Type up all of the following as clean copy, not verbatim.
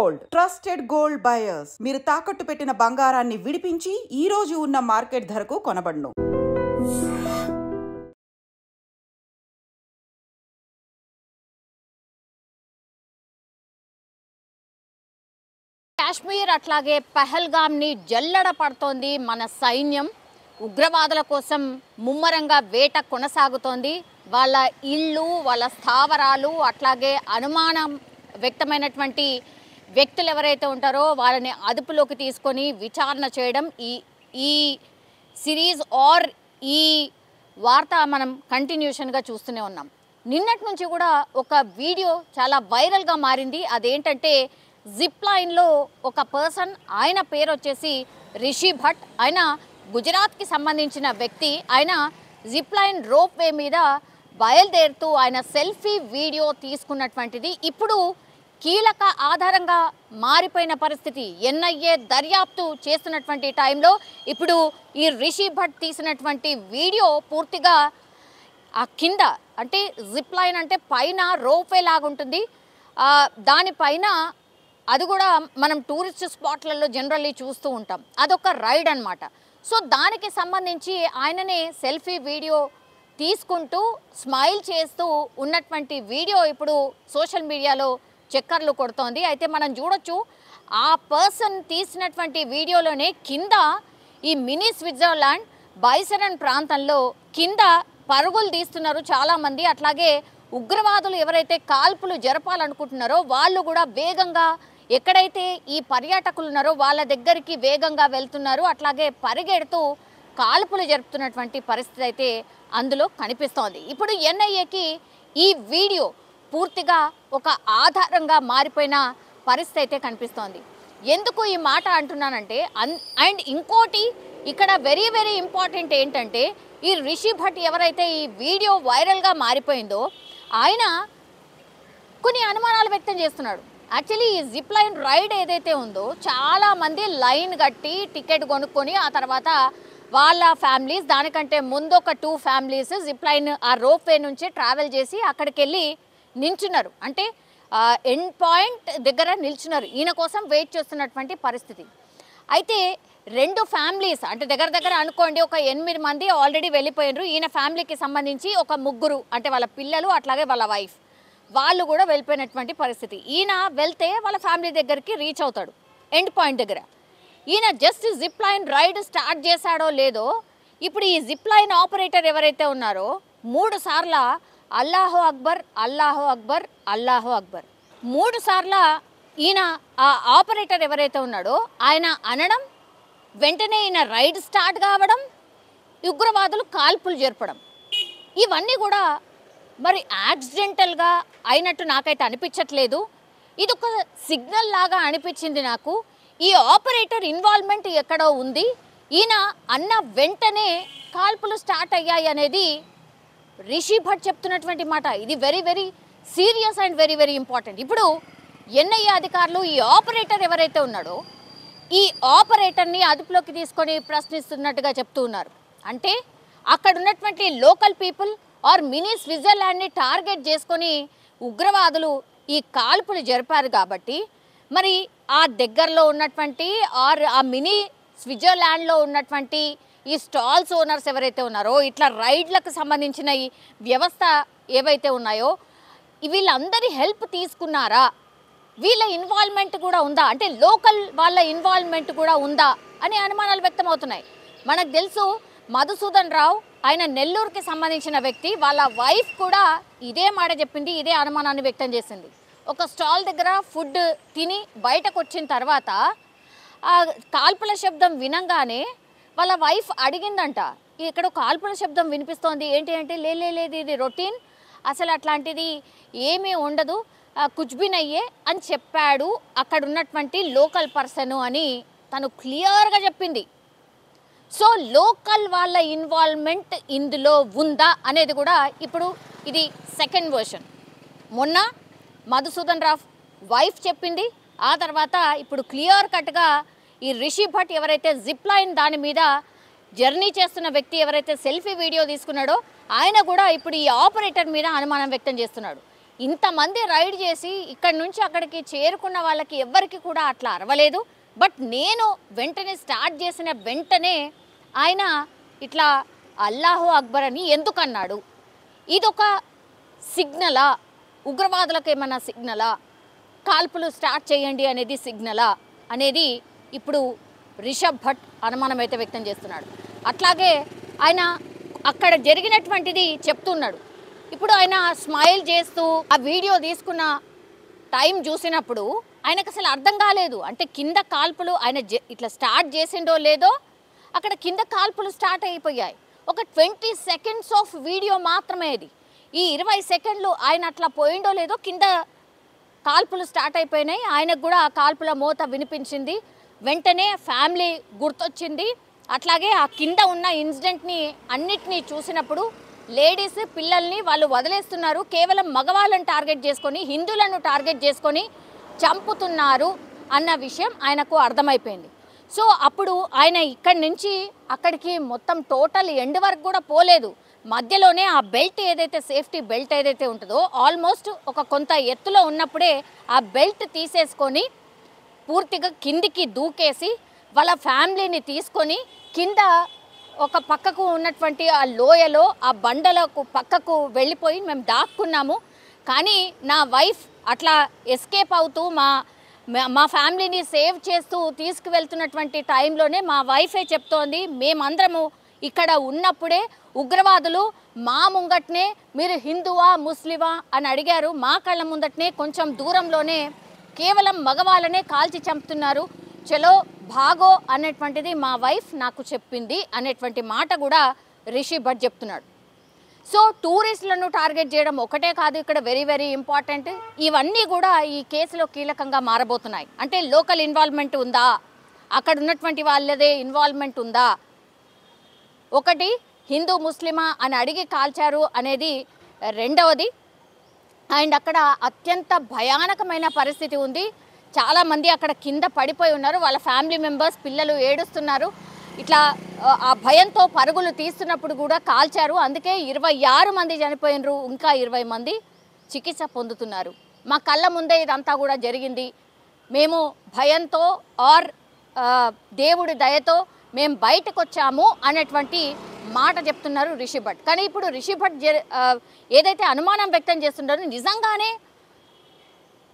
Gold, trusted gold buyers. మీరు తాకట్టు పెట్టిన బంగారాన్ని విడిపించి ఈ రోజు ఉన్న మార్కెట్ ధరకు కొనబడును. కాశ్మీర్ అట్లాగే పహల్గామ్ని జల్లెడ పడుతోంది మన సైన్యం. ఉగ్రవాదుల కోసం ముమ్మరంగా వేట కొనసాగుతోంది. వాళ్ళ ఇళ్ళు, వాళ్ళ స్థావరాలు, అట్లాగే అనుమానం వ్యక్తమైనటువంటి వ్యక్తులు ఎవరైతే ఉంటారో వాళ్ళని అదుపులోకి తీసుకొని విచారణ చేయడం ఈ సిరీస్ ఆర్ ఈ వార్త మనం కంటిన్యూషన్గా చూస్తూనే ఉన్నాం. నిన్నటి నుంచి కూడా ఒక వీడియో చాలా వైరల్గా మారింది. అదేంటంటే జిప్ లైన్లో ఒక పర్సన్, ఆయన పేరు వచ్చేసి రిషి భట్. ఆయన గుజరాత్కి సంబంధించిన వ్యక్తి. ఆయన జిప్ లైన్ రోప్ వే మీద బయలుదేరుతూ ఆయన సెల్ఫీ వీడియో తీసుకున్నటువంటిది ఇప్పుడు కీలక ఆధారంగా మారిపోయిన పరిస్థితి. ఎన్ఐఏ దర్యాప్తు చేస్తున్నటువంటి టైంలో ఇప్పుడు ఈ రిషి భట్ తీసినటువంటి వీడియో పూర్తిగా ఆ కింద, అంటే జిప్ లైన్ అంటే పైన రోప్ వే లాగా ఉంటుంది, దానిపైన అది కూడా మనం టూరిస్ట్ స్పాట్లలో జనరల్లీ చూస్తూ ఉంటాం. అదొక రైడ్ అన్నమాట. సో దానికి సంబంధించి ఆయననే సెల్ఫీ వీడియో తీసుకుంటూ స్మైల్ చేస్తూ ఉన్నటువంటి వీడియో ఇప్పుడు సోషల్ మీడియాలో చక్కర్లు కొడుతోంది. అయితే మనం చూడొచ్చు ఆ పర్సన్ తీసినటువంటి వీడియోలోనే కింద ఈ మినీ స్విట్జర్లాండ్ బైసరన్ ప్రాంతంలో కింద పరుగులు తీస్తున్నారు చాలామంది. అట్లాగే ఉగ్రవాదులు ఎవరైతే కాల్పులు జరపాలనుకుంటున్నారో వాళ్ళు కూడా వేగంగా, ఎక్కడైతే ఈ పర్యాటకులు ఉన్నారో వాళ్ళ దగ్గరికి వేగంగా వెళ్తున్నారు. అట్లాగే పరిగెడుతూ కాల్పులు జరుపుతున్నటువంటి పరిస్థితి అయితే అందులో కనిపిస్తోంది. ఇప్పుడు ఎన్ఐఏకి ఈ వీడియో పూర్తిగా ఒక ఆధారంగా మారిపోయిన పరిస్థితి అయితే కనిపిస్తోంది. ఎందుకు ఈ మాట అంటున్నానంటే అండ్ ఇంకోటి ఇక్కడ వెరీ వెరీ ఇంపార్టెంట్ ఏంటంటే ఈ రిషి భట్ ఎవరైతే ఈ వీడియో వైరల్గా మారిపోయిందో ఆయన కొన్ని అనుమానాలు వ్యక్తం చేస్తున్నాడు. యాక్చువల్లీ ఈ జిప్ లైన్ రైడ్ ఏదైతే ఉందో చాలామంది లైన్ కట్టి టికెట్ కొనుక్కొని ఆ తర్వాత వాళ్ళ ఫ్యామిలీస్, దానికంటే ముందు ఒక 2 ఫ్యామిలీస్ జిప్ లైన్ ఆ రోప్ వే నుంచి ట్రావెల్ చేసి అక్కడికి వెళ్ళి నిల్చున్నారు. అంటే ఎండ్ పాయింట్ దగ్గర నిల్చున్నారు. ఈయన కోసం వెయిట్ చేస్తున్నటువంటి పరిస్థితి. అయితే 2 ఫ్యామిలీస్, అంటే దగ్గర అనుకోండి ఒక 8 మంది ఆల్రెడీ వెళ్ళిపోయినారు. ఈయన ఫ్యామిలీకి సంబంధించి ఒక 3, అంటే వాళ్ళ పిల్లలు అట్లాగే వాళ్ళ వైఫ్, వాళ్ళు కూడా వెళ్ళిపోయినటువంటి పరిస్థితి. ఈయన వెళ్తే వాళ్ళ ఫ్యామిలీ దగ్గరికి రీచ్ అవుతాడు ఎండ్ పాయింట్ దగ్గర. ఈయన just zip line ride start చేశాడో లేదో ఇప్పుడు ఈ జిప్ లైన్ ఆపరేటర్ ఎవరైతే ఉన్నారో 3 సార్ల అల్లాహో అక్బర్, అల్లాహో అక్బర్, అల్లాహో అక్బర్ 3 సార్ల ఈయన ఆ ఆపరేటర్ ఎవరైతే ఉన్నాడో ఆయన అనడం, వెంటనే ఈయన రైడ్ స్టార్ట్ కావడం, ఉగ్రవాదులు కాల్పులు జరపడం, ఇవన్నీ కూడా మరి యాక్సిడెంటల్గా అయినట్టు నాకైతే అనిపించట్లేదు. ఇది ఒక సిగ్నల్ లాగా అనిపించింది నాకు. ఈ ఆపరేటర్ ఇన్వాల్వ్మెంట్ ఎక్కడో ఉంది. ఈయన అన్న వెంటనే కాల్పులు స్టార్ట్ అయ్యాయి అనేది రిషి భట్ చెప్తున్నటువంటి మాట. ఇది very very serious and very very important. ఇప్పుడు ఎన్ఐఏ అధికారులు ఈ ఆపరేటర్ ఎవరైతే ఉన్నాడో ఈ ఆపరేటర్ని అదుపులోకి తీసుకొని ప్రశ్నిస్తున్నట్టుగా చెప్తూ ఉన్నారు. అంటే అక్కడ ఉన్నటువంటి లోకల్ పీపుల్ ఆర్ మినీ స్విట్జర్లాండ్ని టార్గెట్ చేసుకొని ఉగ్రవాదులు ఈ కాల్పులు జరిపారు కాబట్టి మరి ఆ దగ్గరలో ఉన్నటువంటి ఆర్ ఆ మినీ స్విట్జర్లాండ్లో ఉన్నటువంటి ఈ స్టాల్స్ ఓనర్స్ ఎవరైతే ఉన్నారో, ఇట్లా రైడ్లకు సంబంధించిన ఈ వ్యవస్థ ఏవైతే ఉన్నాయో వీళ్ళందరి హెల్ప్ తీసుకున్నారా, వీళ్ళ ఇన్వాల్వ్మెంట్ కూడా ఉందా, అంటే లోకల్ వాళ్ళ ఇన్వాల్వ్మెంట్ కూడా ఉందా అని అనుమానాలు వ్యక్తం అవుతున్నాయి. మనకు తెలుసు మధుసూదన్ రావు, ఆయన నెల్లూరుకి సంబంధించిన వ్యక్తి, వాళ్ళ వైఫ్ కూడా ఇదే మాట చెప్పింది, ఇదే అనుమానాన్ని వ్యక్తం చేసింది. ఒక స్టాల్ దగ్గర ఫుడ్ తిని బయటకు వచ్చిన తర్వాత ఆ కాల్పుల శబ్దం వినంగానే వాళ్ళ వైఫ్ అడిగిందంట, ఇక్కడ కాల్పుల శబ్దం వినిపిస్తోంది ఏంటి అంటే, లేదు ఇది రొటీన్, అసలు అట్లాంటిది ఏమీ ఉండదు, కుచ్బినయ్యే అని చెప్పాడు అక్కడ ఉన్నటువంటి లోకల్ పర్సన్ అని తను క్లియర్గా చెప్పింది. సో లోకల్ వాళ్ళ ఇన్వాల్వ్మెంట్ ఇందులో ఉందా అనేది కూడా ఇప్పుడు ఇది సెకండ్ వర్షన్. మొన్న మధుసూదన్ రావు వైఫ్ చెప్పింది, ఆ తర్వాత ఇప్పుడు క్లియర్ కట్గా ఈ రిషి భట్ ఎవరైతే జిప్ లైన్ దాని మీద జర్నీ చేస్తున్న వ్యక్తి ఎవరైతే సెల్ఫీ వీడియో తీసుకున్నాడో ఆయన కూడా ఇప్పుడు ఈ ఆపరేటర్ మీద అనుమానం వ్యక్తం చేస్తున్నాడు. ఇంతమంది రైడ్ చేసి ఇక్కడి నుంచి అక్కడికి చేరుకున్న వాళ్ళకి ఎవ్వరికి కూడా అట్లా అరవలేదు. బట్ నేను వెంటనే స్టార్ట్ చేసిన వెంటనే ఆయన ఇట్లా అల్లాహు అక్బర్ అని ఎందుకన్నాడు? ఇదొక సిగ్నలా? ఉగ్రవాదులకు ఏమన్నా సిగ్నలా? కాల్పులు స్టార్ట్ చేయండి అనేది సిగ్నలా అనేది ఇప్పుడు రిషబ్ భట్ అనుమానం అయితే వ్యక్తం చేస్తున్నాడు. అట్లాగే ఆయన అక్కడ జరిగినటువంటిది చెప్తున్నాడు. ఇప్పుడు ఆయన స్మైల్ చేస్తూ ఆ వీడియో తీసుకున్న టైం చూసినప్పుడు ఆయనకు అసలు అర్థం కాలేదు. అంటే కింద కాల్పులు ఆయన ఇట్లా స్టార్ట్ చేసిండో లేదో, అక్కడ కింద కాల్పులు స్టార్ట్ అయిపోయాయి. ఒక 20 సెకండ్స్ ఆఫ్ వీడియో మాత్రమే ఇది. ఈ 20 సెకండ్లు ఆయన అట్లా పోయిండో లేదో కింద కాల్పులు స్టార్ట్ అయిపోయినాయి. ఆయనకు కూడా ఆ కాల్పుల మోత వినిపించింది. వెంటనే ఫ్యామిలీ గుర్తొచ్చింది. అట్లాగే ఆ కింద ఉన్న ఇన్సిడెంట్ని అన్నిటినీ చూసినప్పుడు లేడీస్ పిల్లల్ని వాళ్ళు వదిలేస్తున్నారు, కేవలం మగవాళ్ళని టార్గెట్ చేసుకొని హిందువులను టార్గెట్ చేసుకొని చంపుతున్నారు అన్న విషయం ఆయనకు అర్థమైపోయింది. సో అప్పుడు ఆయన ఇక్కడి నుంచి అక్కడికి మొత్తం టోటల్ ఎండ్ వరకు కూడా పోలేదు. మధ్యలోనే ఆ బెల్ట్ ఏదైతే సేఫ్టీ బెల్ట్ ఏదైతే ఉంటుందో ఆల్మోస్ట్ ఒక కొంత ఎత్తులో ఉన్నప్పుడే ఆ బెల్ట్ తీసేసుకొని పూర్తిగా కిందికి దూకేసి వాళ్ళ ఫ్యామిలీని తీసుకొని కింద ఒక పక్కకు ఉన్నటువంటి ఆ లోయలో ఆ బండలకు పక్కకు వెళ్ళిపోయి మేము దాక్కున్నాము. కానీ నా వైఫ్ అట్లా ఎస్కేప్ అవుతూ మా ఫ్యామిలీని సేవ్ చేస్తూ తీసుకువెళ్తున్నటువంటి టైంలోనే మా వైఫే చెప్తోంది, మేమందరము ఇక్కడ ఉన్నప్పుడే ఉగ్రవాదులు మా ముంగట్నే మీరు హిందువా ముస్లిమా అని అడిగారు. మా కళ్ళ ముందటనే కొంచెం దూరంలోనే కేవలం మగవాళ్ళనే కాల్చి చంపుతున్నారు, చలో భాగో అనేటువంటిది మా వైఫ్ నాకు చెప్పింది అనేటువంటి మాట కూడా రిషి భట్ చెప్తున్నాడు. సో టూరిస్టులను టార్గెట్ చేయడం ఒకటే కాదు ఇక్కడ వెరీ వెరీ ఇంపార్టెంట్. ఇవన్నీ కూడా ఈ కేసులో కీలకంగా మారబోతున్నాయి. అంటే లోకల్ ఇన్వాల్వ్మెంట్ ఉందా, అక్కడ ఉన్నటువంటి వాళ్ళదే ఇన్వాల్వ్మెంట్ ఉందా, ఒకటి హిందూ ముస్లిమా అని అడిగి కాల్చారు అనేది రెండవది. అండ్ అక్కడ అత్యంత భయానకమైన పరిస్థితి ఉంది. చాలామంది అక్కడ కింద పడిపోయి ఉన్నారు, వాళ్ళ ఫ్యామిలీ మెంబర్స్ పిల్లలు ఏడుస్తున్నారు. ఇట్లా ఆ భయంతో పరుగులు తీస్తున్నప్పుడు కూడా కాల్చారు. అందుకే 26 మంది చనిపోయినరు, ఇంకా 20 మంది చికిత్స పొందుతున్నారు. మా కళ్ళ ముందే ఇదంతా కూడా జరిగింది. మేము భయంతో ఆర్ దేవుడి దయతో మేము బయటకు వచ్చాము అనేటువంటి మాట చెప్తున్నారు రిషి భట్. కానీ ఇప్పుడు రిషి భట్ ఏదైతే అనుమానం వ్యక్తం చేస్తున్నారో నిజంగానే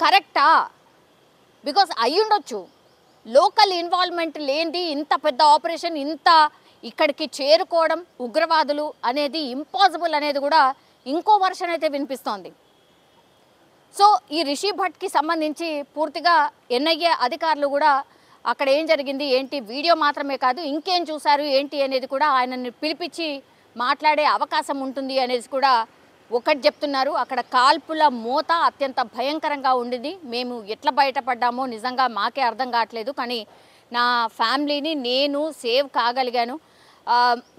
కరెక్టా? బికాస్ అయ్యుండొచ్చు. లోకల్ ఇన్వాల్వ్మెంట్ లేనిది ఇంత పెద్ద ఆపరేషన్, ఇంత ఇక్కడికి చేరుకోవడం ఉగ్రవాదులు అనేది ఇంపాసిబుల్ అనేది కూడా ఇంకో వర్షన్ అయితే వినిపిస్తోంది. సో ఈ రిషి భట్కి సంబంధించి పూర్తిగా ఎన్ఐఏ అధికారులు కూడా అక్కడ ఏం జరిగింది ఏంటి, వీడియో మాత్రమే కాదు ఇంకేం చూశారు ఏంటి అనేది కూడా ఆయనని పిలిపించి మాట్లాడే అవకాశం ఉంటుంది అనేది కూడా ఒకటి చెప్తున్నారు. అక్కడ కాల్పుల మోత అత్యంత భయంకరంగా ఉండింది. మేము ఎట్లా బయటపడ్డామో నిజంగా మాకే అర్థం కావట్లేదు. కానీ నా ఫ్యామిలీని నేను సేవ్ కాగలిగాను,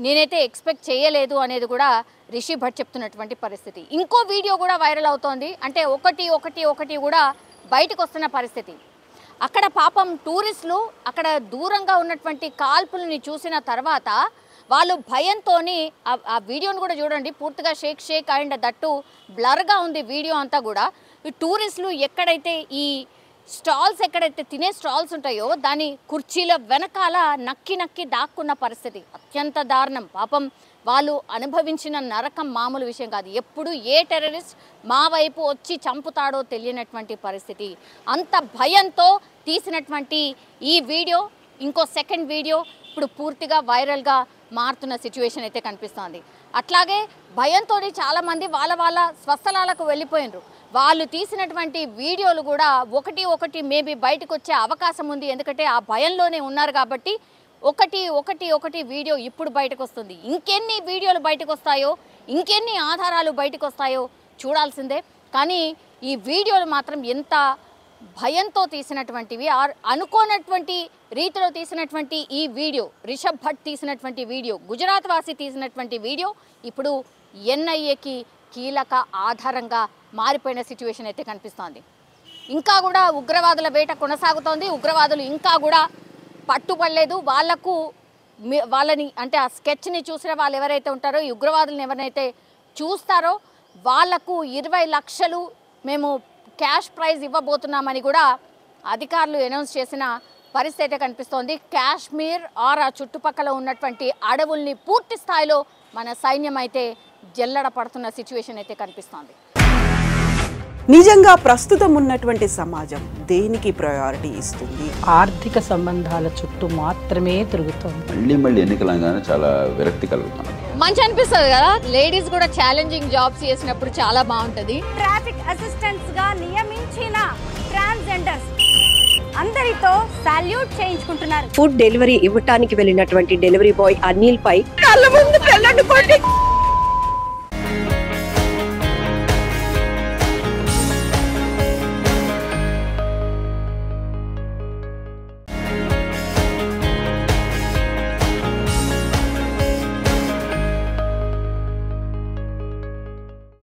నేనైతే ఎక్స్పెక్ట్ చేయలేదు అనేది కూడా రిషి భట్ చెప్తున్నటువంటి పరిస్థితి. ఇంకో వీడియో కూడా వైరల్ అవుతోంది. అంటే ఒకటి కూడా బయటకు వస్తున్న పరిస్థితి. అక్కడ పాపం టూరిస్టులు అక్కడ దూరంగా ఉన్నటువంటి కాల్పులని చూసిన తర్వాత వాళ్ళు భయంతో ఆ వీడియోని కూడా చూడండి, పూర్తిగా షేక్ అండ్ దట్టు బ్లర్గా ఉంది వీడియో అంతా కూడా. ఈ టూరిస్టులు ఎక్కడైతే ఈ స్టాల్స్ ఎక్కడైతే తినే స్టాల్స్ ఉంటాయో దాని కుర్చీల వెనకాల నక్కి దాక్కున్న పరిస్థితి అత్యంత దారుణం. పాపం వాళ్ళు అనుభవించిన నరకం మామూలు విషయం కాదు. ఎప్పుడు ఏ టెర్రరిస్ట్ మా వైపు వచ్చి చంపుతాడో తెలియనటువంటి పరిస్థితి. అంత భయంతో తీసినటువంటి ఈ వీడియో, ఇంకో సెకండ్ వీడియో ఇప్పుడు పూర్తిగా వైరల్గా మారుతున్న సిచ్యువేషన్ అయితే కనిపిస్తోంది. అట్లాగే భయంతో చాలామంది వాళ్ళ స్వస్థలాలకు వెళ్ళిపోయినరు. వాళ్ళు తీసినటువంటి వీడియోలు కూడా ఒకటి మేబీ బయటకు వచ్చే అవకాశం ఉంది. ఎందుకంటే ఆ భయంలోనే ఉన్నారు కాబట్టి ఒకటి వీడియో ఇప్పుడు బయటకు వస్తుంది. ఇంకెన్ని వీడియోలు బయటకు వస్తాయో, ఇంకెన్ని ఆధారాలు బయటకు వస్తాయో చూడాల్సిందే. కానీ ఈ వీడియోలు మాత్రం ఎంత భయంతో తీసినటువంటివి, అనుకోనటువంటి రీతిలో తీసినటువంటి ఈ వీడియో, రిషబ్ భట్ తీసినటువంటి వీడియో, గుజరాత్ వాసి తీసినటువంటి వీడియో ఇప్పుడు ఎన్ఐఏకి కీలక ఆధారంగా మారిపోయిన సిచ్యువేషన్ అయితే కనిపిస్తోంది. ఇంకా కూడా ఉగ్రవాదుల వేట కొనసాగుతోంది. ఉగ్రవాదులు ఇంకా కూడా పట్టుబడలేదు. వాళ్ళని అంటే ఆ స్కెచ్ని చూసిన వాళ్ళు ఎవరైతే ఉంటారో, ఈ ఉగ్రవాదులను ఎవరైతే చూస్తారో వాళ్లకు 20 లక్షలు మేము క్యాష్ ప్రైజ్ ఇవ్వబోతున్నామని కూడా అధికారులు అనౌన్స్ చేసిన పరిస్థితి కనిపిస్తోంది. కాశ్మీర్ ఆర్ ఆ చుట్టుపక్కల ఉన్నటువంటి అడవుల్ని పూర్తి స్థాయిలో మన సైన్యం అయితే జల్లెడ పడుతున్న సిచ్యువేషన్ అయితే కనిపిస్తోంది. నిజంగా ప్రస్తుతం ఉన్నటువంటి సమాజం దేనికి ప్రయారిటీ ఇస్తుంది? ఆర్థిక సంబంధాల చుట్టూ మాత్రమే తిరుగుతోంది. మళ్ళీ ఎన్నికలంగానే చాలా విరక్తి కలుగుతాం. మంచి అనిపిస్తుంది కదా, లేడీస్ కూడా ఛాలెంజింగ్ జాబ్స్ చేసినప్పుడు చాలా బాగుంటది. ట్రాఫిక్ అసిస్టెంట్స్ గా నియమించిన ట్రాన్స్జెండర్స్ అందరితో సాల్యూట్ చేయించుకుంటున్నారు. ఫుడ్ డెలివరీ ఇవ్వటానికి వెళ్ళినటువంటి డెలివరీ బాయ్ అనిల్ పై కళ్ళ ముందు పెళ్ళండి